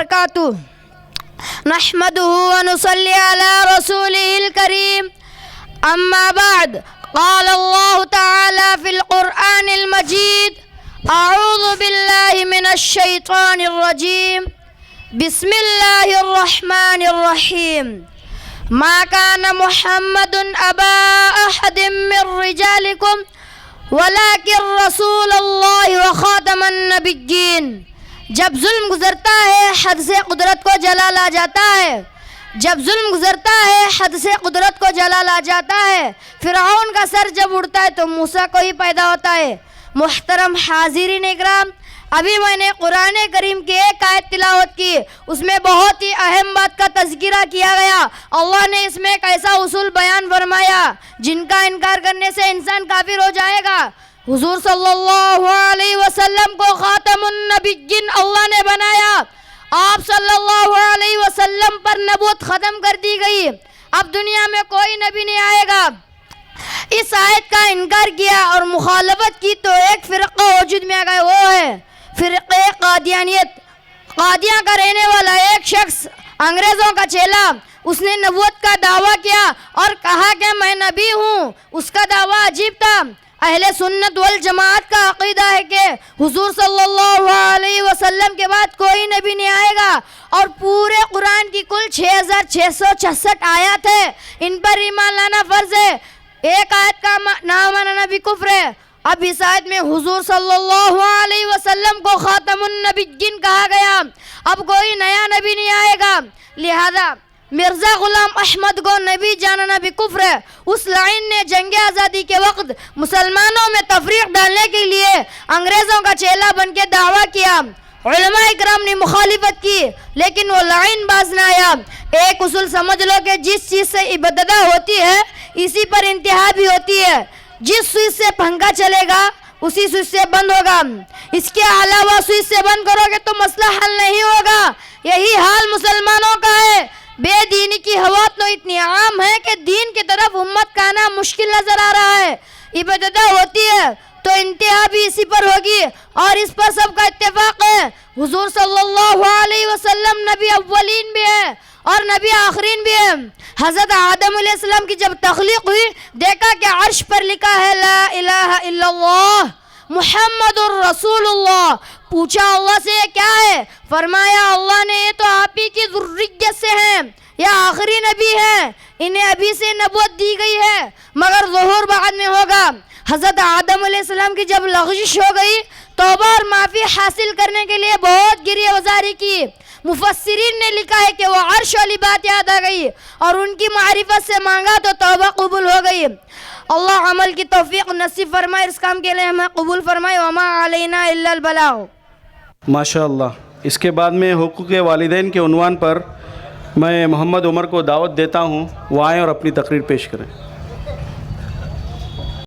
وبرکاتہ نحمده ونصلي على رسوله الكريم أما بعد قال الله تعالى في القرآن المجيد أعوذ بالله من الشيطان الرجيم بسم الله الرحمن الرحيم ما كان محمد أبا أحد من رجالكم ولكن رسول الله وخاتم النبيين. جب ظلم گزرتا ہے حد سے قدرت کو جلال آ جاتا ہے. جب ظلم گزرتا ہے حد سے قدرت کو جلال آ جاتا ہے. فرعون کا سر جب اڑتا ہے تو موسیٰ کو ہی پیدا ہوتا ہے. محترم حاضرین اکرام، ابھی میں نے قرآن کریم کی ایک آیت تلاوت کی، اس میں بہت ہی اہم بات کا تذکرہ کیا گیا. اللہ نے اس میں ایک ایسا اصول بیان فرمایا جن کا انکار کرنے سے انسان کافر ہو جائے گا. حضور صلی اللہ علیہ وسلم کو خاتم النبیین اللہ نے بنایا. آپ صلی اللہ علیہ وسلم پر نبوت ختم کر دی گئی. اب دنیا میں کوئی نبی نہیں آئے گا. اس آیت کا انکار کیا اور مخالفت کی تو ایک فرقہ وجود میں آ گیا، وہ ہے فرقہ قادیانیت. قادیاں کا رہنے والا ایک شخص انگریزوں کا چیلا، اس نے نبوت کا دعویٰ کیا اور کہا کہ میں نبی ہوں. اس کا دعویٰ عجیب تھا. اہل سنت والجماعت کا عقیدہ ہے کہ حضور صلی اللہ علیہ وسلم کے بعد کوئی نبی نہیں آئے گا، اور پورے قرآن کی کل 6666 آیات ہیں، ان پر ایمان لانا فرض ہے. ایک آیت کا نام ماننا بھی کفر ہے. اب اس آیت میں حضور صلی اللہ علیہ وسلم کو خاتم النبیین کہا گیا. اب کوئی نیا نبی نہیں آئے گا، لہذا مرزا غلام احمد کو نبی جاننا بھی کفر ہے. اس لائن نے جنگ آزادی کے وقت مسلمانوں میں تفریق ڈالنے کے لیے انگریزوں کا چیلا بن کے دعویٰ کیا. علماء اکرام نے مخالفت کی لیکن وہ لائن باز نہ آیا. ایک اصول سمجھ لو کہ جس چیز سے ابتدا ہوتی ہے اسی پر انتہا بھی ہوتی ہے. جس سوئچ سے پنکھا چلے گا اسی سوئچ سے بند ہوگا. اس کے علاوہ سوئچ سے بند کرو گے تو مسئلہ حل نہیں ہوگا. یہی حال مسلمانوں کا ہے. بے دینی کی ہوا تو اتنی عام ہے کہ دین کی طرف امت کا آنا مشکل نظر آ رہا ہے. ابتدا ہوتی ہے تو انتہا بھی اسی پر ہوگی، اور اس پر سب کا اتفاق ہے. حضور صلی اللہ علیہ وسلم نبی اولین بھی ہے اور نبی آخرین بھی ہے. حضرت آدم علیہ السلام کی جب تخلیق ہوئی دیکھا کہ عرش پر لکھا ہے لا الہ الا اللہ محمد الرسول اللہ. پوچھا اللہ سے یہ کیا ہے؟ فرمایا اللہ نے یہ تو آپ ہی کی ذریت سے ہیں، یہ آخری نبی ہیں، انہیں ابھی سے نبوت دی گئی ہے مگر ظہور بعد میں ہوگا. حضرت آدم علیہ السلام کی جب لغزش ہو گئی توبہ اور معافی حاصل کرنے کے لیے بہت گریہ وزاری کی. مفسرین نے لکھا ہے کہ وہ عرش والی بات یاد آ گئی اور ان کی معرفت سے مانگا تو توبہ قبول ہو گئی. اللہ عمل کی توفیق نصیب فرمائے، اس کام کے لیے ہمیں قبول فرمائے. وما علینا الا البلاغ. ماشاء اللہ. اس کے بعد میں حقوق والدین کے عنوان پر میں محمد عمر کو دعوت دیتا ہوں، وہ آئیں اور اپنی تقریر پیش کریں.